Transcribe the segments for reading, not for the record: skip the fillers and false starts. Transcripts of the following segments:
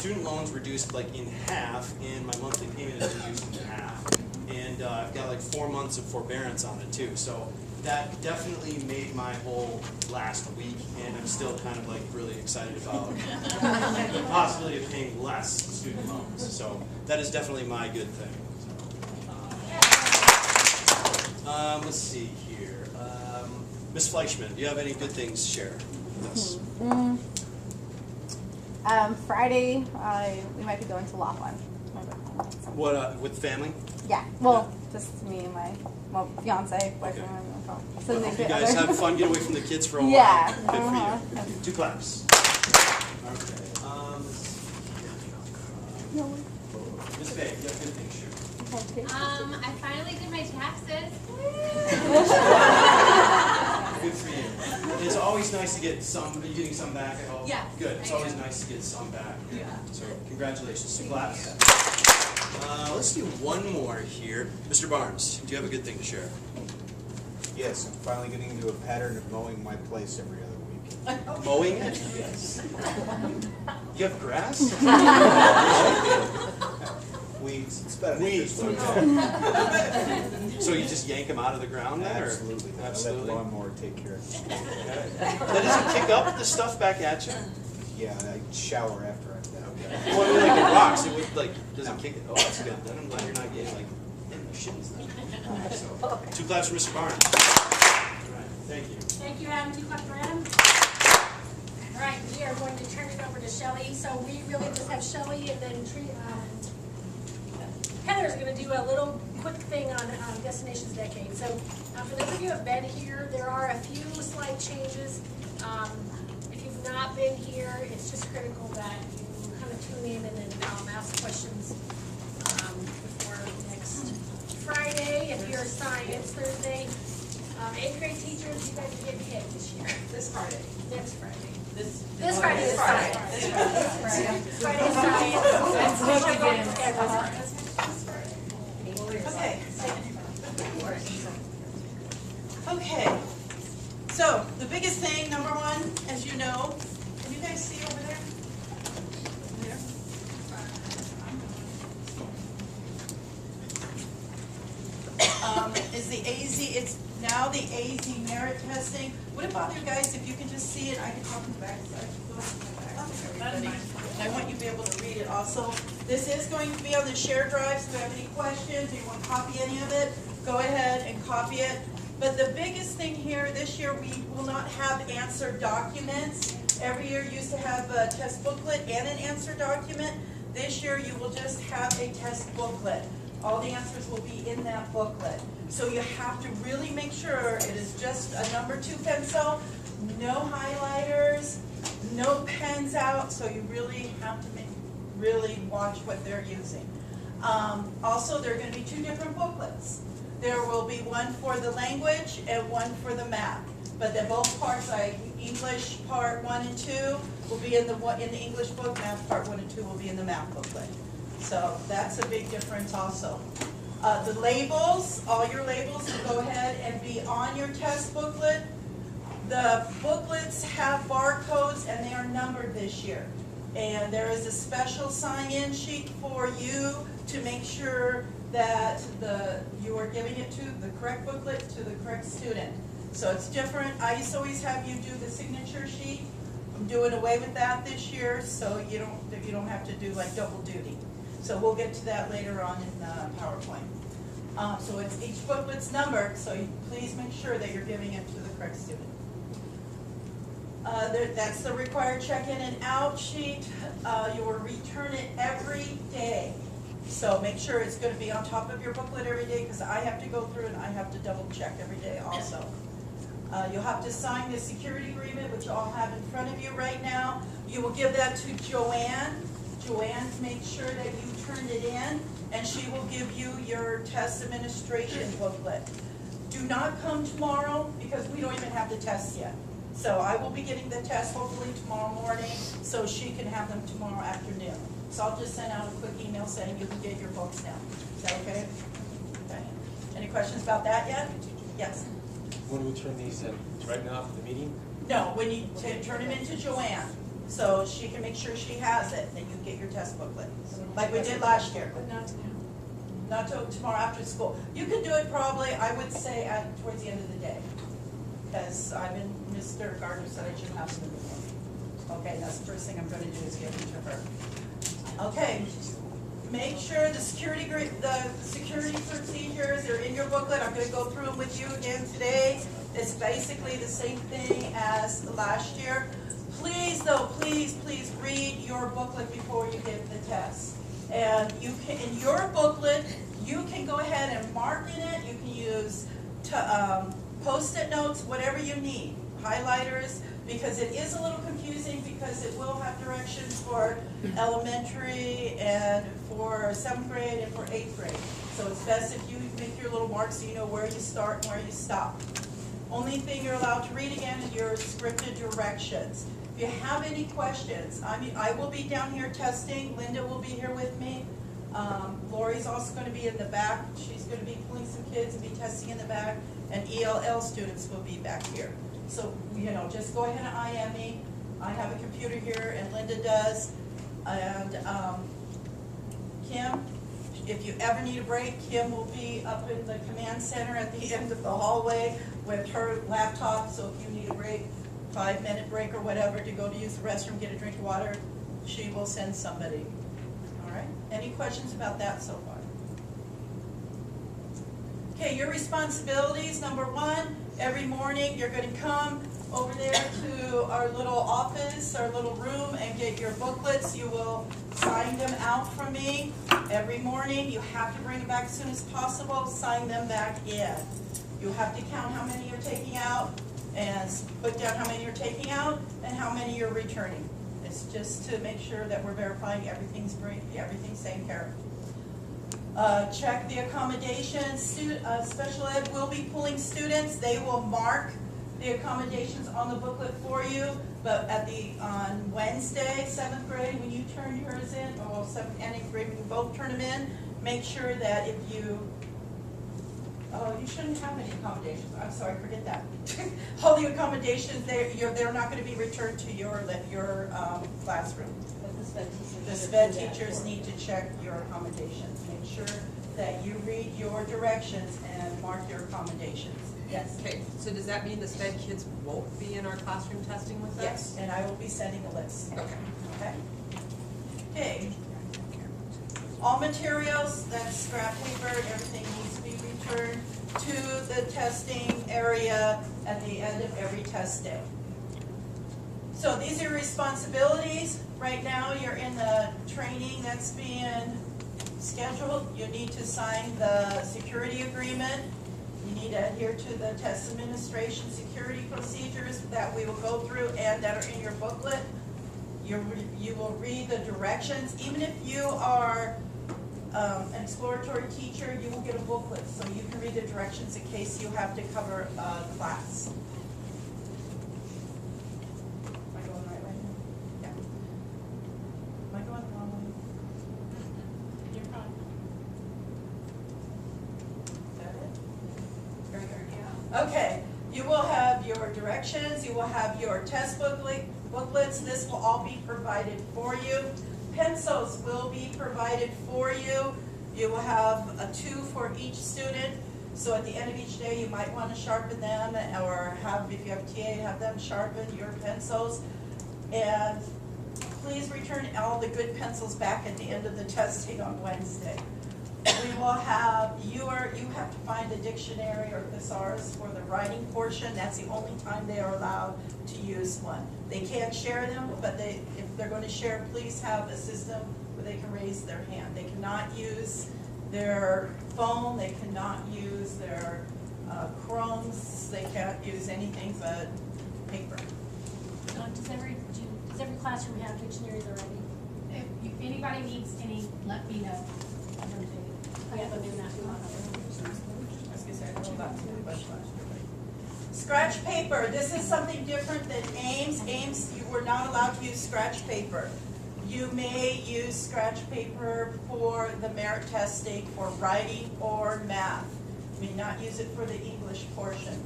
student loans reduced like in half, and my monthly payment is reduced in half. And I've got like 4 months of forbearance on it too. So that definitely made my whole last week, and I'm still kind of like really excited about the possibility of paying less student loans. So that is definitely my good thing. Let's see here. Ms. Fleischman, do you have any good things to share with us? Friday, we might be going to Laughlin. What, with family? Yeah, well, just me and my fiance, boyfriend. Okay. So Well, you guys have fun, get away from the kids for a while. Yeah. Good for you. 2 claps. Okay. Ms. Bay, you have good things to share. I finally did my taxes. Good for you. It's always nice to get some. Are you getting some back, I hope? Yeah. Good. It's always nice to get some back. Yeah. So congratulations. 2 claps. Let's do one more here. Mr. Barnes, do you have a good thing to share? Yes, I'm finally getting into a pattern of mowing my place every other week. Mowing it? Yes. You have grass? Weeds. It's better than Weeds. just Okay. So you just yank them out of the ground then? Or? Absolutely. I let the Absolutely. lawnmower take care of it. Okay. Now, does it kick up the stuff back at you? Yeah, I shower after I'm done. Well, I mean, like it rocks. It would like doesn't kick it. Oh, that's good. Then I'm glad you're not getting like in the shins then. So 2 claps for Mr. Barnes. All right. Thank you. Thank you, Adam. 2 claps for Adam. All right, we are going to turn it over to Shelley. So we really just have Shelley and then Heather's going to do a little quick thing on Destinations Decade. So for those of you who have been here, there are a few slight changes. If you've not been here, it's just critical that you kind of tune in and then ask questions before next Friday. If you're science Thursday, 8th grade teachers, you guys are getting hit this year. This Friday. Next Friday. This Friday is science. This Friday. Friday is science. Okay. Okay. So the biggest thing, number one, as you know, can you guys see over there? There. Is the AZ? It's now the AZ merit testing. Would it bother you guys if you can just see it? I can talk in the back. I want you to be able to read it also. This is going to be on the share drive, so if you have any questions or you want to copy any of it, go ahead and copy it. But the biggest thing here, this year we will not have answer documents. Every year you used to have a test booklet and an answer document. This year you will just have a test booklet. All the answers will be in that booklet. So you have to really make sure it is just a number 2 pencil, no highlighters, no pens out, so you really have to really watch what they're using. Also, there are going to be 2 different booklets. There will be one for the language and one for the math. But then both parts, like English part 1 and 2, will be in the English book. Math part 1 and 2 will be in the math booklet. So that's a big difference also. The labels, all your labels will go ahead and be on your test booklet. The booklets have barcodes and they are numbered this year. And there is a special sign-in sheet for you to make sure that you are giving it to the correct booklet to the correct student. So it's different. I used to always have you do the signature sheet. I'm doing away with that this year, so you don't have to do like double duty. So we'll get to that later on in PowerPoint. So each booklet's numbered, so please make sure that you're giving it to the correct student. That's the required check-in and out sheet. You will return it every day. So make sure it's going to be on top of your booklet every day, because I have to go through and I have to double check every day also. You'll have to sign the security agreement, which you all have in front of you right now. You will give that to Joanne. Joanne, make sure that you turned it in, and she will give you your test administration booklet. Do not come tomorrow, because we don't even have the tests yet. So I will be getting the tests hopefully tomorrow morning, so she can have them tomorrow afternoon. So I'll just send out a quick email saying you can get your books now. Is that okay? Okay. Any questions about that yet? Yes. When do we turn these in? Right now for the meeting? No, when you turn them into Joanne. So she can make sure she has it, then you get your test booklet, like we did last year. But not now. Not till tomorrow after school. You can do it probably, I would say, towards the end of the day. Because Mr. Gardner said I should have them in the morning. Okay, that's the first thing I'm gonna do is give them to her. Okay, make sure the security procedures are in your booklet. I'm gonna go through them with you again today. It's basically the same thing as last year. Please though, please read your booklet before you give the test. And you can, in your booklet, you can go ahead and mark in it. You can use Post-it notes, whatever you need, highlighters, because it is a little confusing because it will have directions for elementary and for 7th grade and for 8th grade. So it's best if you make your little marks so you know where you start and where you stop. Only thing you're allowed to read again is your scripted directions. If you have any questions, I will be down here testing. Linda will be here with me. Lori's also going to be in the back. She's going to be pulling some kids and be testing in the back. And ELL students will be back here. So, just go ahead and IM me. I have a computer here and Linda does. And Kim, if you ever need a break, Kim will be up in the command center at the end of the hallway with her laptop. So if you need a break, 5-minute break or whatever to go to use the restroom, get a drink of water, she will send somebody. All right? Any questions about that so far? Okay, your responsibilities. Number 1, every morning you're going to come over there to our little office, our little room, and get your booklets. You will sign them out from me every morning. You have to bring them back as soon as possible, sign them back in. You have to count how many you're taking out and put down how many you're taking out and how many you're returning. It's just to make sure that we're verifying everything's taken care of. Check the accommodations. Special ed will be pulling students. They will mark the accommodations on the booklet for you. But on Wednesday, 7th grade, when you turn yours in, or 7th and 8th grade, when you both turn them in, make sure that if you shouldn't have any accommodations. I'm sorry, forget that. All the accommodations, they're not going to be returned to your classroom. The SPED teachers need to check your accommodations. Make sure that you read your directions and mark your accommodations. Yes. Okay, so does that mean the SPED kids won't be in our classroom testing with us? Yes, and I will be sending a list. Okay. Okay. Okay. All materials, that's scrap paper, everything needs to be returned to the testing area at the end of every test day. So these are your responsibilities. Right now you're in the training that's being scheduled. You need to sign the security agreement. You need to adhere to the test administration security procedures that we will go through and that are in your booklet. You will read the directions. Even if you are an exploratory teacher, you will get a booklet so you can read the directions in case you have to cover a class. Am I going right now? Yeah. Am I going the wrong way? You're fine. Is that it? Very good. Yeah. Okay. You will have your directions. You will have your test booklets. This will all be provided for you. Pencils will be provided for you. You will have 2 for each student. So at the end of each day, you might want to sharpen them, or if you have a TA, have them sharpen your pencils. And please return all the good pencils back at the end of the testing on Wednesday. We will have, you have to find a dictionary or thesaurus for the writing portion. That's the only time they are allowed to use one. They can share them, but if they're going to share, please have a system where they can raise their hand. They cannot use their phone, they cannot use their Chromes, they can't use anything but paper. Does every classroom have dictionaries already? If anybody needs any, let me know. I'm gonna take it. I have them in that one. Scratch paper, this is something different than Ames. Ames, you were not allowed to use scratch paper. You may use scratch paper for the merit testing for writing or math. You may not use it for the English portion.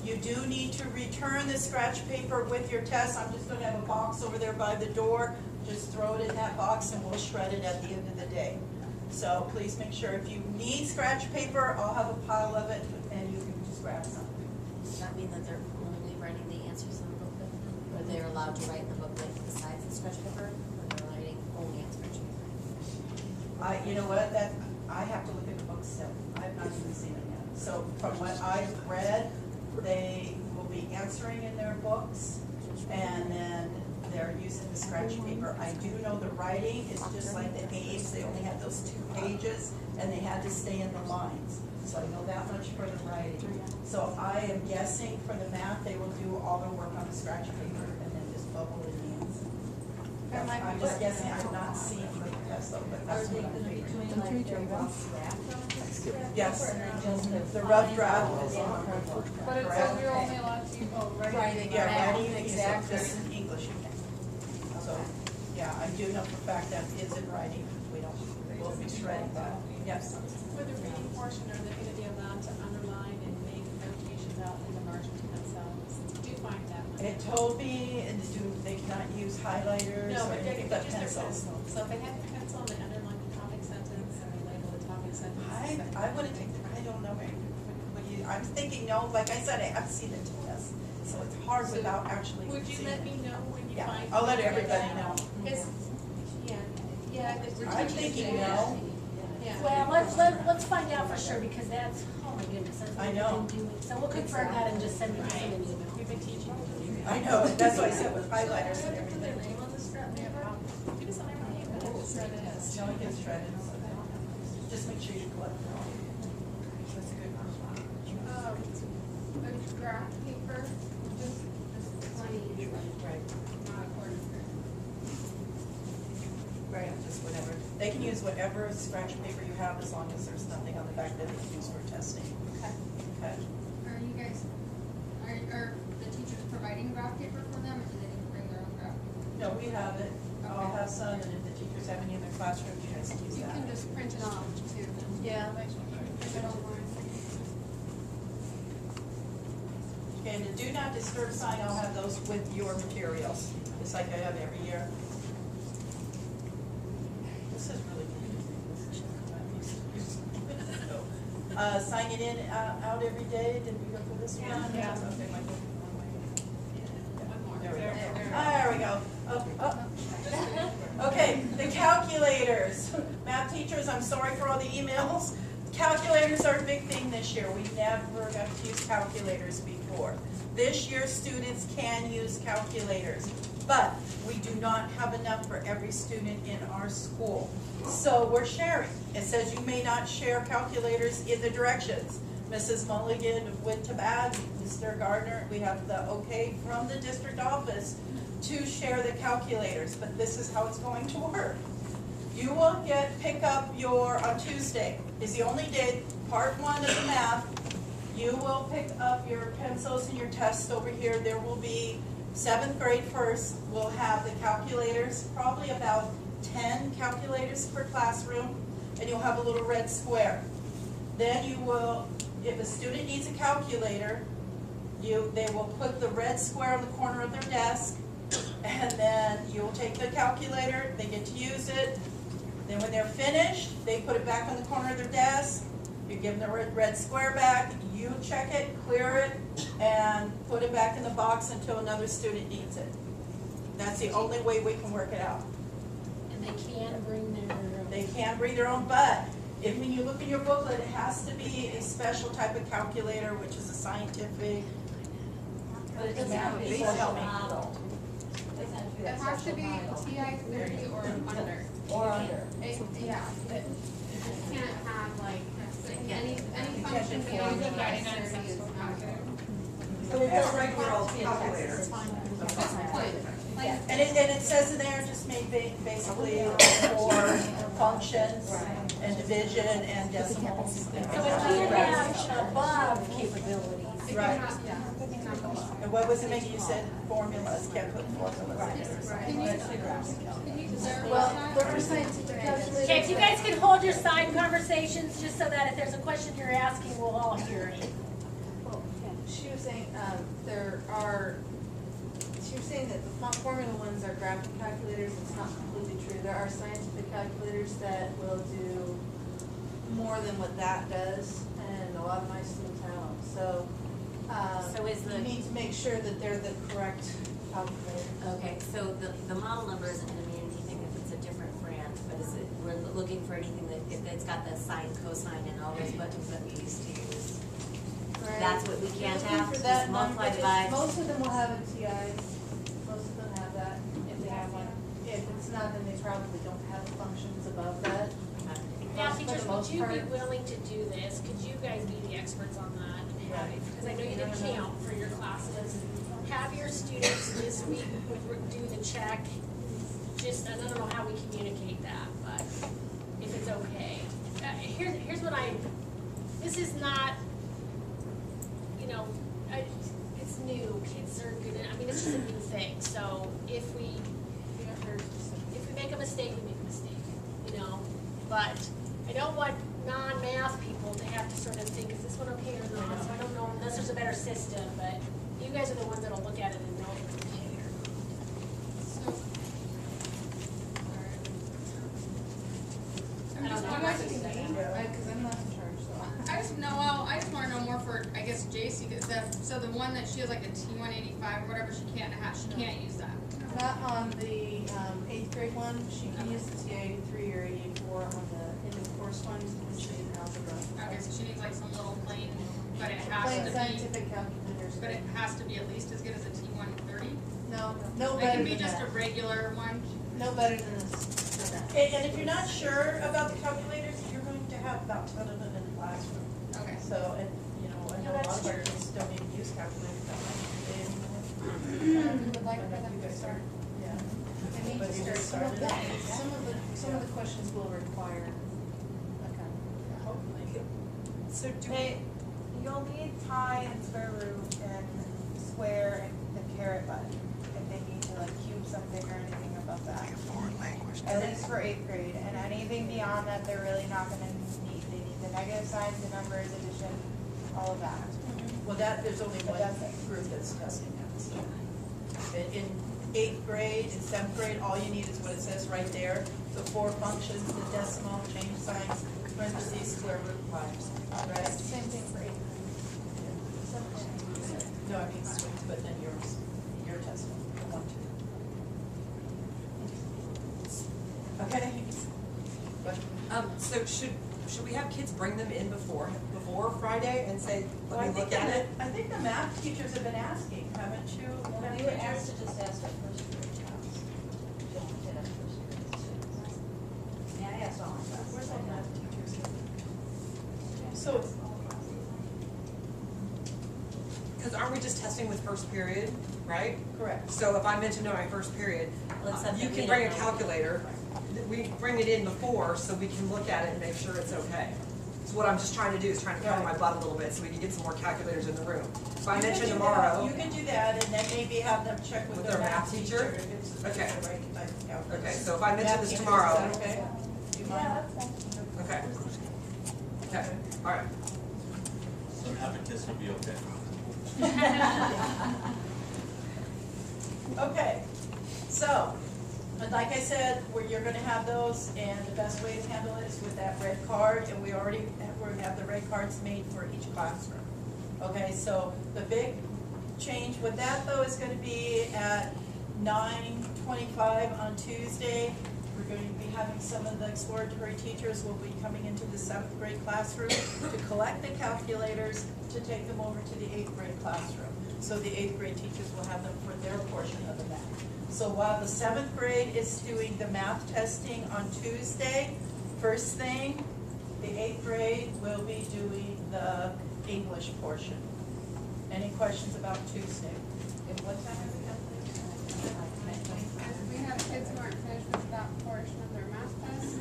You do need to return the scratch paper with your test. I'm just gonna have a box over there by the door. Just throw it in that box and we'll shred it at the end of the day. So please make sure if you need scratch paper, I'll have a pile of it and you can just grab some. Does that mean that they're only writing the answers in the booklet? Or they're allowed to write in the booklet besides the scratch paper? Or they're writing only on scratch paper? You know what, I have to look at the book still. I've not even seen it yet. So from what I've read, they will be answering in their books and then they're using the scratch paper. I do know the writing is just like the A's. They only had those 2 pages and they had to stay in the lines. So I know that much for the writing. So I am guessing for the math, they will do all their work on the scratch paper and then just bubble in the answer. I'm just guessing. I've not seen the test though, but that's what I'm figuring. Yes, the rough draft is on her book. But it says you're only allowed to use writing. Yeah, writing, exactly. This is English. So, yeah, I do know for a fact that is in writing. We'll be shredding that. Yes. For the reading portion, are they going to be allowed to underline and make notations out in the margins themselves? Do you find that? It told me, and they cannot use highlighters No, or but they anything can but use their pencils. pencil. So if they have a pencil and they underline the topic sentence and they label the topic sentence. I wouldn't take I don't know. I'm thinking, no, like I said, I have seen the test. So it's hard So without actually Would you seeing let it. me know when you Yeah, find? I'll let everybody know. Because, yeah, if we're I'm teaching thinking students- no. Yeah. Well, let's find out for sure, because that's, oh my goodness, that's I what know. we've been doing. So we'll confirm that and just send it to an email. We've been teaching. I know, that's what I said with highlighters and Put their everything. name on the scrap paper. You just don't have a name, but it's shredded. No, it gets shredded. Just make sure you collect it all. That's a good one. A graph paper, just plain, Right, not a quarter square. right, just whatever. They can use whatever scratch paper you have as long as there's nothing on the back that they can use for testing. Okay. Okay. Are you guys, are the teachers providing graph paper for them, or do they need to bring their own graph paper? No, we have it. I'll have some, and if the teachers have any in their classroom, you guys can use You that. can just print it off too. Yeah. Print it online. Okay, and the do not disturb sign, I'll have those with your materials, just like I have every year. This is really confusing. Sign it in, out every day, did we go through this one? Yeah. Okay, Michael. One more. There we go. There. There we go. Okay, the calculators. Math teachers, I'm sorry for all the emails. Calculators are a big thing this year. We never got to use calculators before. This year, students can use calculators, but we do not have enough for every student in our school. So we're sharing. It says you may not share calculators in the directions. Mrs. Mulligan went to bat, Mr. Gardner, we have the okay from the district office to share the calculators, but this is how it's going to work. You will pick up on Tuesday, is the only day, part 1 of the math. You will pick up your pencils and your tests over here. There will be 7th grade first. We'll have the calculators, probably about 10 calculators per classroom, and you'll have a little red square. Then you will, if a student needs a calculator, they will put the red square in the corner of their desk, and then you'll take the calculator, they get to use it. Then when they're finished, they put it back on the corner of their desk. You give them the red square back, you check it, clear it, and put it back in the box until another student needs it. That's the only way we can work it out. And they can bring their. They can bring their own, but when you look in your booklet, it has to be a special type of calculator, which is a scientific. But it doesn't have to be Please help me. model. It has to be TI 30 or under. Or under. Yeah, it can't have like, any function beyond the 99 cents is not good. So we have regular old calculator. And it says in there, just made basically for functions and division and decimals. So it can have above capabilities. It Right. can have, yeah, it can have a lot. And what was it making you said formulas, can't put formulas in there. Can you verify Well, that? what are scientific calculators? Okay, if you guys can hold your side conversations, just so that if there's a question you're asking, we'll all hear it. she was saying, she was saying that the formula ones are graphic calculators. It's not completely true. There are scientific calculators that will do more than what that does, and a lot of my students have them. So, So is you the- need to make sure that they're the correct calculator. Okay, so the model number isn't gonna mean anything if it's a different brand, but is it, we're looking for anything that, if it's got the sine, cosine, and all those buttons that we used to use. Right? That's what we You're can't looking have, for just that multiply, number. divide. Most of them will have MTIs. Most of them have that, if they have one. If it's not, then they probably don't have functions above that. Now, For the teachers, would most you be part. willing to do this? Could you guys be the experts on that? And have it, because I know you did count for your classes. Have your students this week do the check. Just, I don't know how we communicate that, but if it's okay. Here's what this is not, you know, it's new. Kids are gonna, I mean, it's just a new thing. So if we make a mistake, we make a mistake, you know? But I don't want non-math people to have to sort of think, is this one okay or not? So I don't know unless there's a better system, but you guys are the ones that'll look at it and know if it's okay or not. I'm just wondering, Because I'm not in charge, so. I just wanna know more for, I guess, J.C., cause so the one that she has like the T185 or whatever, she can't use that. Not on the 8th grade one. She can use the TA3 or 84 on the end of course one, which is algebra. Okay, so she needs like some little plain, but it has Plain to be, scientific calculators. but it has to be at least as good as a T130. No It better can than be just a that. regular one. No better than this. And if you're not sure about the calculators, you're going to have about 10 of them in the classroom. Okay. So, and, you know, I know a lot of our kids don't even use calculators that much. They Would like for them to start. Yeah. They need But to you start. just started. Some of the questions will require a calculator. Hopefully. So you'll need pi and square root and square and the caret button if they need to like cube something or anything above that. At least for 8th grade, and anything beyond that, they're really not gonna need, they need the negative signs, the numbers, addition, all of that. Well, there's only But one that's it. group that's testing that. So. In 8th grade and 7th grade, all you need is what it says right there, the 4 functions, the decimal, change signs, parentheses, square root, pi. Right? Same thing for 8th grade. No, I mean, swings, but then your test, 1, 2. Okay. Question? So should we have kids bring them in before Friday and say, Well, let me look at it? I think the math teachers have been asking, haven't you? You were asked to just ask our first grade class. Don't hit our first grade. Yeah, I asked all my classes. Where's our math teachers? So, Because aren't we just testing with first period, right? correct. So if I mentioned in my first period, Let's have you them can read bring it a out. calculator, we bring it in before so we can look at it and make sure it's okay. So what I'm just trying to do is trying to cover my butt a little bit so we can get some more calculators in the room. If I You could mention do tomorrow, that. You could do that, and then maybe have them check with their math teacher. If it's Okay. the right type of calculator. okay, so if I mention Math this teacher, tomorrow, is that okay? Do you mind? okay. Okay, all right. So abacus will be okay. Okay, so, but like I said, you're gonna have those, and the best way to handle it is with that red card, and we have the red cards made for each classroom. Okay, so the big change with that though is gonna be at 9:25 on Tuesday. We're going to be having some of the exploratory teachers will be coming into the 7th grade classroom to collect the calculators to take them over to the 8th grade classroom. So the 8th grade teachers will have them for their portion of the math. So while the 7th grade is doing the math testing on Tuesday, first thing, the 8th grade will be doing the English portion. Any questions about Tuesday? And what time is it? We have kids who aren't finished with that portion of their math test.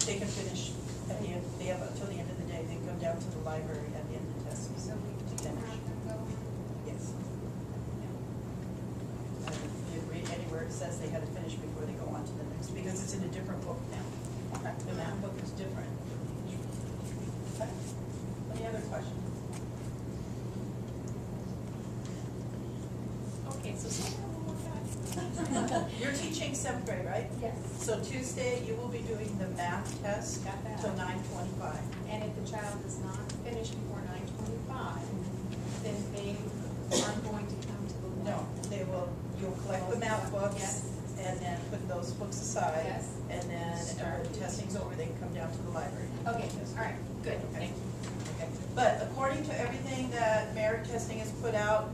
They can finish at the end, they have until the end of the day, they can come down to the library at the end of the test. So we do Finish. have them go on. Yes. And if you read anywhere it says they had to finish before they go on to the next, because it's in a different book now. The math book is different. Okay. Any other questions? Okay, so say that one more time. You're teaching 7th grade, right? Yes. So Tuesday, you will be doing the math test Got that. till 9:25. And if the child does not finish before 9:25, then they are going to come to the No, lab. you'll collect the math books. Yes. And then put those books aside. Yes. And then after the testing's over, they can come down to the library. Okay, all right, good, thank you. Okay. But according to everything that merit testing has put out,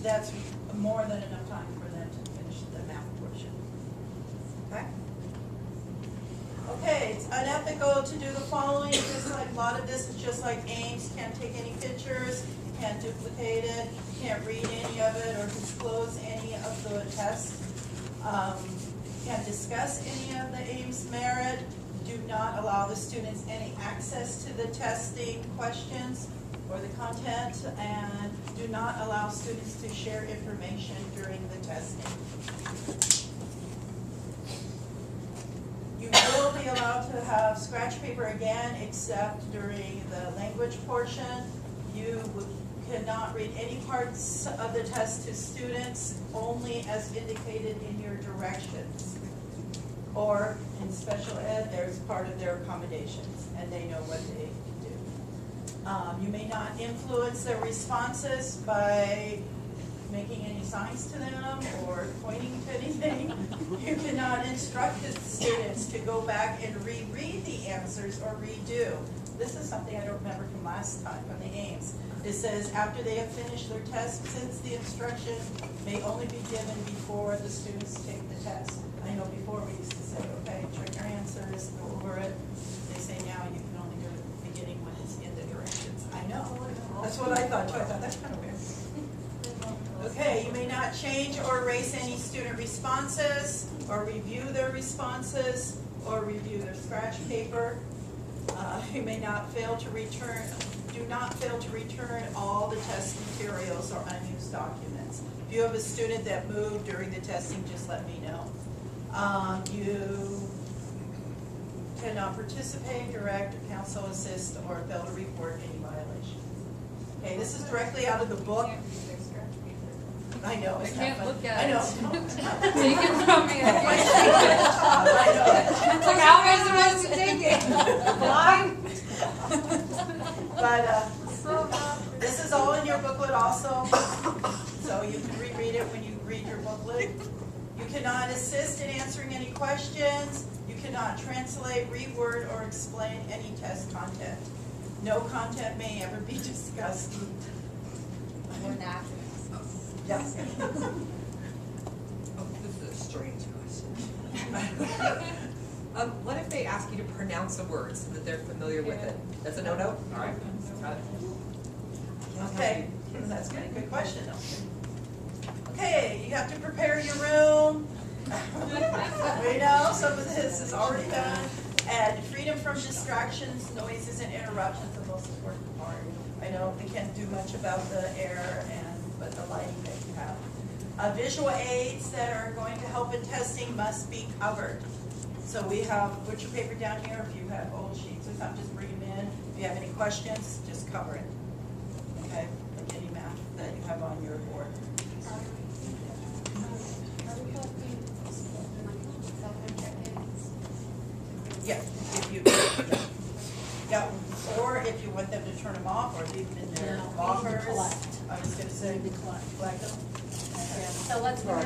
that's more than enough time for them to finish the math portion. Okay? Okay, it's unethical to do the following, just like a lot of this is just like Ames, can't take any pictures, can't duplicate it, can't read any of it or disclose any of the tests. Can't discuss any of the Ames merit, do not allow the students any access to the testing questions or the content, and do not allow students to share information during the testing. You will be allowed to have scratch paper again, except during the language portion. You cannot read any parts of the test to students, only as indicated in your directions. Or in special ed, there's part of their accommodations, and they know what they do. You may not influence their responses by making any signs to them or pointing to anything. You cannot instruct the students to go back and reread the answers or redo. This is something I don't remember from last time, from the Ames. It says after they have finished their test, since the instruction may only be given before the students take the test. I know before we used to say, okay, check your answers, go over it. They say now you can only do it at the beginning when it's in the directions. I know, that's what I thought too. I thought that's kind of weird. Okay, you may not change or erase any student responses, or review their responses, or review their scratch paper. You may not fail to return, do not fail to return all the test materials or unused documents. If you have a student that moved during the testing, just let me know. You cannot participate, direct, or counsel, assist, or fail to report any violations. Okay, this is directly out of the book. I know, it's not fun. I know. Take it from me. I know. Like, how am I supposed to take it? Blind? But this is all in your booklet also, so you can reread it when you read your booklet. You cannot assist in answering any questions. You cannot translate, reword, or explain any test content. No content may ever be discussed. Or not. Yeah. Oh, this is a strange question. What if they ask you to pronounce a word so that they're familiar with it? That's a no-no? All right, got it. Okay, that's good. Good question. Okay, you have to prepare your room. We know some of this is already done. And freedom from distractions, noises, and interruptions are the most important part. I know we can't do much about the air but the lighting that you have. Visual aids that are going to help in testing must be covered. So we have butcher paper down here. If you have old sheets or something, just bring them in. If you have any questions, just cover it. Okay, like any math that you have on your board. Yeah, if you, yeah, or if you want them to turn them off or leave them in their lockers. I was gonna say, collect them. So let's, we're